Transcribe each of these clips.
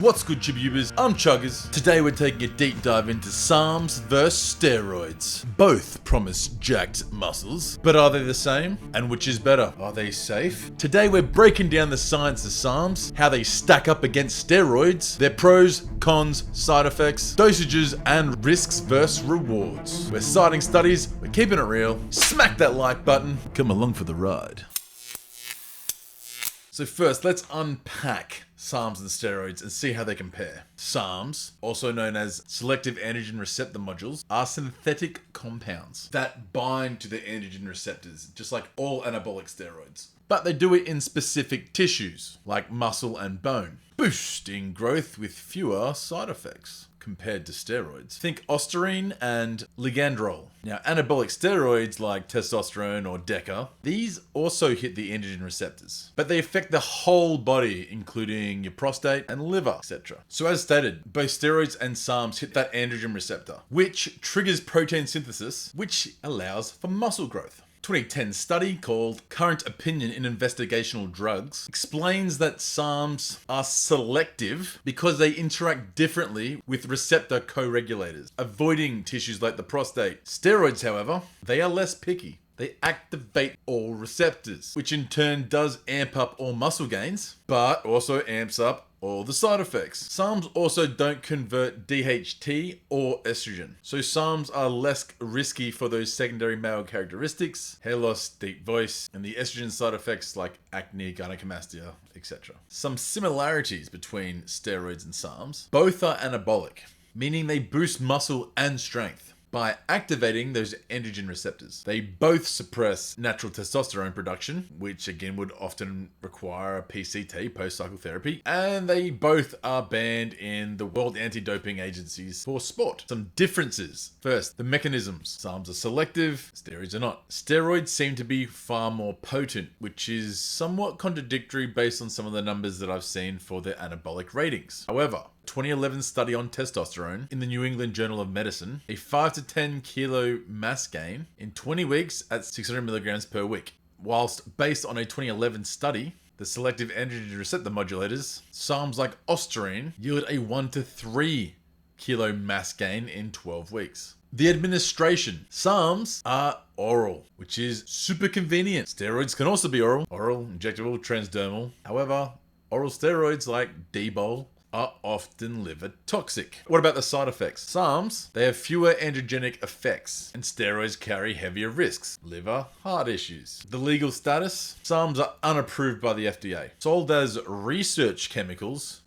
What's good, Chibubers? I'm Chuggers. Today we're taking a deep dive into SARMs vs steroids. Both promise jacked muscles, but are they the same? And which is better? Are they safe? Today we're breaking down the science of SARMs, how they stack up against steroids, their pros, cons, side effects, dosages, and risks versus rewards. We're citing studies, we're keeping it real. Smack that like button, come along for the ride. So first, let's unpack SARMs and steroids and see how they compare. SARMs, also known as Selective Androgen Receptor Modulators, are synthetic compounds that bind to the androgen receptors, just like all anabolic steroids. But they do it in specific tissues, like muscle and bone, boosting growth with fewer side effects compared to steroids. Think ostarine and ligandrol. Now, anabolic steroids like testosterone or DECA, these also hit the androgen receptors, but they affect the whole body, including your prostate and liver, etc. So as stated, both steroids and SARMs hit that androgen receptor, which triggers protein synthesis, which allows for muscle growth. 2010 study called Current Opinion in Investigational Drugs explains that SARMs are selective because they interact differently with receptor co-regulators, avoiding tissues like the prostate. Steroids, however, they are less picky. They activate all receptors, which in turn does amp up all muscle gains, but also amps up all the side effects. SARMs also don't convert DHT or estrogen, so SARMs are less risky for those secondary male characteristics, hair loss, deep voice, and the estrogen side effects like acne, gynecomastia, etc. Some similarities between steroids and SARMs. Both are anabolic, meaning they boost muscle and strength by activating those androgen receptors. They both suppress natural testosterone production, which again would often require a PCT, post-cycle therapy, and they both are banned in the World Anti-Doping Agencies for sport. Some differences. First, the mechanisms. SARMs are selective, steroids are not. Steroids seem to be far more potent, which is somewhat contradictory based on some of the numbers that I've seen for their anabolic ratings. However, 2011 study on testosterone in the New England Journal of Medicine, a 5 to 10 kilo mass gain in 20 weeks at 600 milligrams per week. Whilst based on a 2011 study, the selective androgen receptor modulators, SARMs like ostarine, yield a 1 to 3 kilo mass gain in 12 weeks. The administration. SARMs are oral, which is super convenient. Steroids can also be oral, injectable, transdermal. However, oral steroids like D-Bol are often liver toxic. What about the side effects? SARMs, they have fewer androgenic effects, and steroids carry heavier risks, liver, heart issues. The legal status? SARMs are unapproved by the FDA, sold as research chemicals.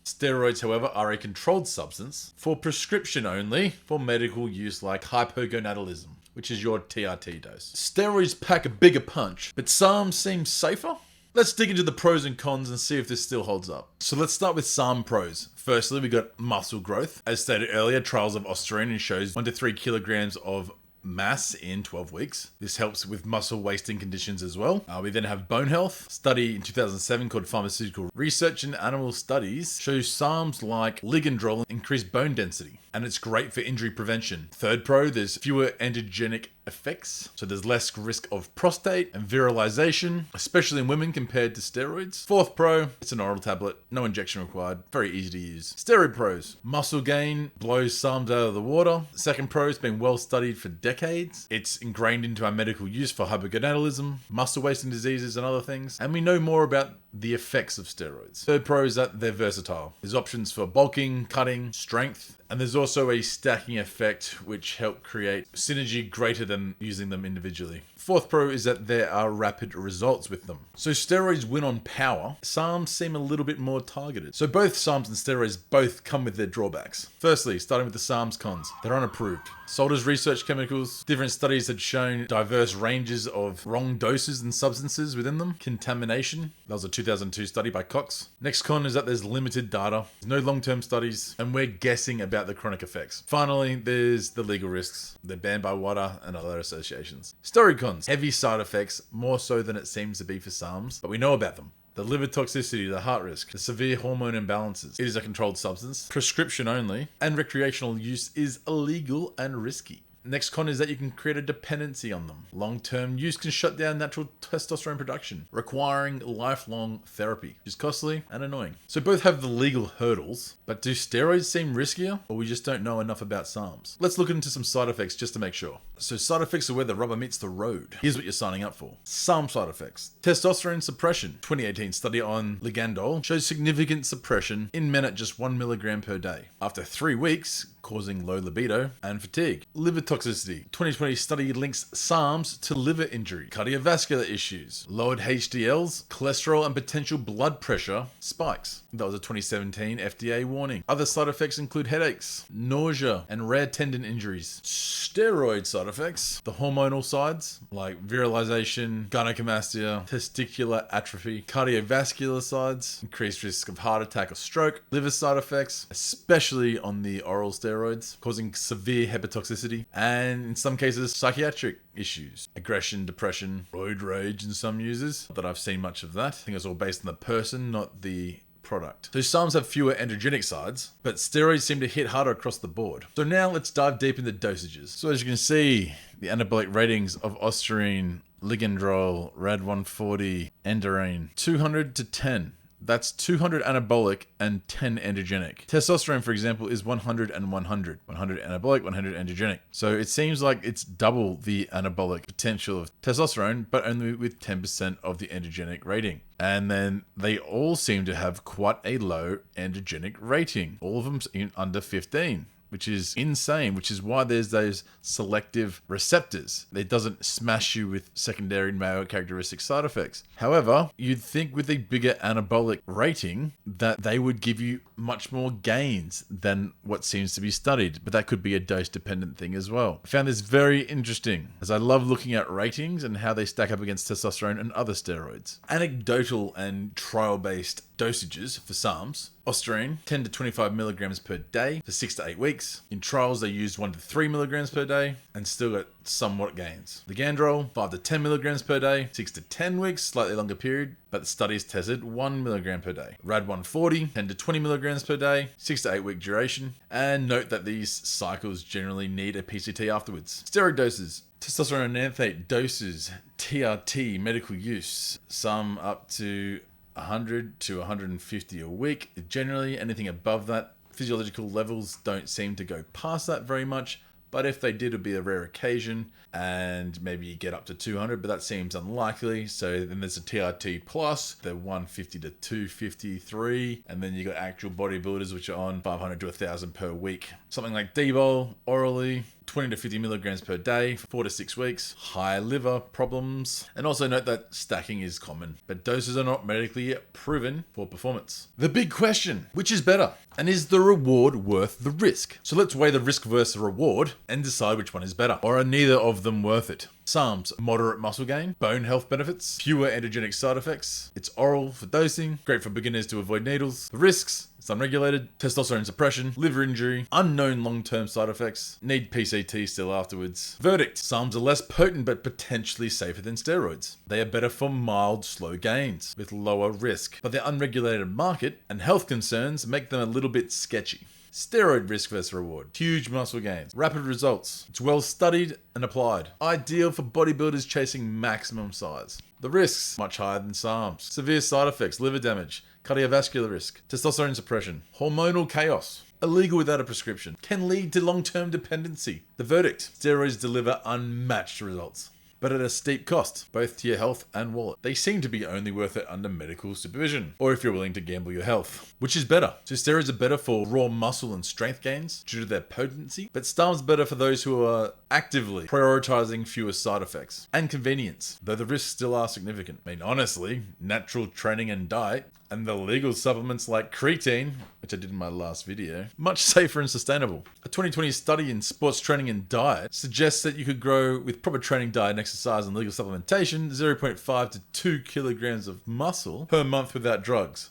Steroids, however, are a controlled substance for prescription only for medical use like hypogonadism, which is your TRT dose. Steroids pack a bigger punch, but SARMs seem safer? Let's dig into the pros and cons and see if this still holds up. So let's start with SARM pros. Firstly, we got muscle growth. As stated earlier, trials of ostarine shows 1 to 3 kilograms of mass in 12 weeks. This helps with muscle wasting conditions as well. We then have bone health. Study in 2007 called Pharmaceutical Research in Animal Studies shows SARMs like ligandrol increase bone density, and it's great for injury prevention. Third pro, there's fewer androgenic effects, so there's less risk of prostate and virilization, especially in women compared to steroids. Fourth pro, it's an oral tablet, no injection required, very easy to use. Steroid pros, muscle gain blows SARMs out of the water. Second pro, it's been well studied for decades. It's ingrained into our medical use for hypogonadism, muscle wasting diseases, and other things, and we know more about the effects of steroids. Third pro is that they're versatile. There's options for bulking, cutting, strength, and there's also a stacking effect which help create synergy greater than using them individually. Fourth pro is that there are rapid results with them. So steroids win on power. SARMs seem a little bit more targeted. So both SARMs and steroids both come with their drawbacks. Firstly, starting with the SARMs cons. They're unapproved. Sold as research chemicals. Different studies had shown diverse ranges of wrong doses and substances within them. Contamination. That was a 2002 study by Cox. Next con is that there's limited data. There's no long-term studies, and we're guessing about the chronic effects. Finally, there's the legal risks. They're banned by WADA and other associations. Steroid cons. Heavy side effects, more so than it seems to be for SARMs, but we know about them. The liver toxicity, the heart risk, the severe hormone imbalances. It is a controlled substance, prescription only, and recreational use is illegal and risky. Next con is that you can create a dependency on them. Long-term use can shut down natural testosterone production, requiring lifelong therapy, which is costly and annoying. So both have the legal hurdles, but do steroids seem riskier, or we just don't know enough about SARMs? Let's look into some side effects just to make sure. So side effects are where the rubber meets the road. Here's what you're signing up for. SARM side effects. Testosterone suppression. 2018 study on ligandol shows significant suppression in men at just 1 milligram per day. After 3 weeks, causing low libido and fatigue. Liver toxicity. 2020 study links SARMs to liver injury, cardiovascular issues, lowered HDLs, cholesterol, and potential blood pressure spikes. That was a 2017 FDA warning. Other side effects include headaches, nausea, and rare tendon injuries. Steroid side effects. The hormonal sides, like virilization, gynecomastia, testicular atrophy. Cardiovascular sides, increased risk of heart attack or stroke. Liver side effects, especially on the oral steroids, causing severe hepatotoxicity, and in some cases, psychiatric issues. Aggression, depression, roid rage in some users. Not that I've seen much of that. I think it's all based on the person, not the product. So SARMs have fewer androgenic sides, but steroids seem to hit harder across the board. So now let's dive deep into dosages. So as you can see, the anabolic ratings of ostarine, ligandrol, rad140, endarine, 200 to 10. That's 200 anabolic and 10 androgenic. Testosterone, for example, is 100 and 100. 100 anabolic, 100 androgenic. So it seems like it's double the anabolic potential of testosterone, but only with 10% of the androgenic rating. And then they all seem to have quite a low androgenic rating. All of them under 15. Which is insane, which is why there's those selective receptors. It doesn't smash you with secondary male characteristic side effects. However, you'd think with a bigger anabolic rating that they would give you much more gains than what seems to be studied, but that could be a dose-dependent thing as well. I found this very interesting, as I love looking at ratings and how they stack up against testosterone and other steroids. Anecdotal and trial-based dosages for SARMs. Ostarine, 10 to 25 milligrams per day for 6 to 8 weeks. In trials, they used 1 to 3 milligrams per day and still got somewhat gains. Ligandrol, 5 to 10 milligrams per day, 6 to 10 weeks, slightly longer period, but the studies tested 1 milligram per day. Rad140, 10 to 20 milligrams per day, 6 to 8 week duration. And note that these cycles generally need a PCT afterwards. Steroid doses. Testosterone enanthate doses, TRT, medical use, some up to 100 to 150 a week. Generally, anything above that, physiological levels don't seem to go past that very much, but if they did, it'd be a rare occasion, and maybe you get up to 200, but that seems unlikely. So then there's a TRT plus, the 150 to 253, and then you got actual bodybuilders which are on 500 to 1,000 per week. Something like D-bol, orally, 20 to 50 milligrams per day for 4 to 6 weeks. High liver problems. And also note that stacking is common, but doses are not medically proven for performance. The big question, which is better? And is the reward worth the risk? So let's weigh the risk versus reward and decide which one is better. Or are neither of them worth it? SARMs, moderate muscle gain, bone health benefits, fewer androgenic side effects. It's oral for dosing, great for beginners to avoid needles. The risks, it's unregulated, testosterone suppression, liver injury, unknown long-term side effects, need PCT still afterwards. Verdict, SARMs are less potent but potentially safer than steroids. They are better for mild, slow gains with lower risk, but their unregulated market and health concerns make them a little bit sketchy. Steroid risk versus reward. Huge muscle gains. Rapid results. It's well studied and applied. Ideal for bodybuilders chasing maximum size. The risks, much higher than SARMs. Severe side effects, liver damage, cardiovascular risk, testosterone suppression, hormonal chaos. Illegal without a prescription. Can lead to long-term dependency. The verdict, steroids deliver unmatched results, but at a steep cost, both to your health and wallet. They seem to be only worth it under medical supervision, or if you're willing to gamble your health. Which is better? So steroids are better for raw muscle and strength gains due to their potency, but SARMs better for those who are actively prioritizing fewer side effects and convenience, though the risks still are significant. I mean, honestly, natural training and diet, and the legal supplements like creatine, which I did in my last video, much safer and sustainable. A 2020 study in sports training and diet suggests that you could grow with proper training, diet, and exercise and legal supplementation 0.5 to 2 kilograms of muscle per month without drugs.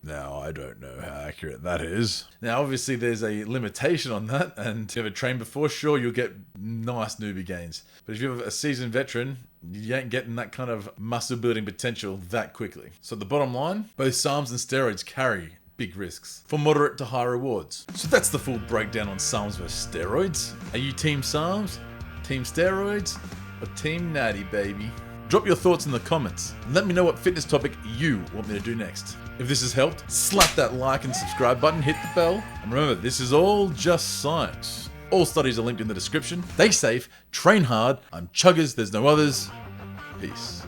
Now, I don't know how accurate that is. Now, obviously, there's a limitation on that, and if you ever trained before, sure, you'll get nice newbie gains. But if you're a seasoned veteran, you ain't getting that kind of muscle building potential that quickly. So the bottom line, both SARMs and steroids carry big risks for moderate to high rewards. So that's the full breakdown on SARMs versus steroids. Are you team SARMs, team steroids, or team natty, baby? Drop your thoughts in the comments and let me know what fitness topic you want me to do next. If this has helped, slap that like and subscribe button, hit the bell, and remember, this is all just science. All studies are linked in the description. Stay safe, train hard. I'm Chuggers, there's no others. Peace.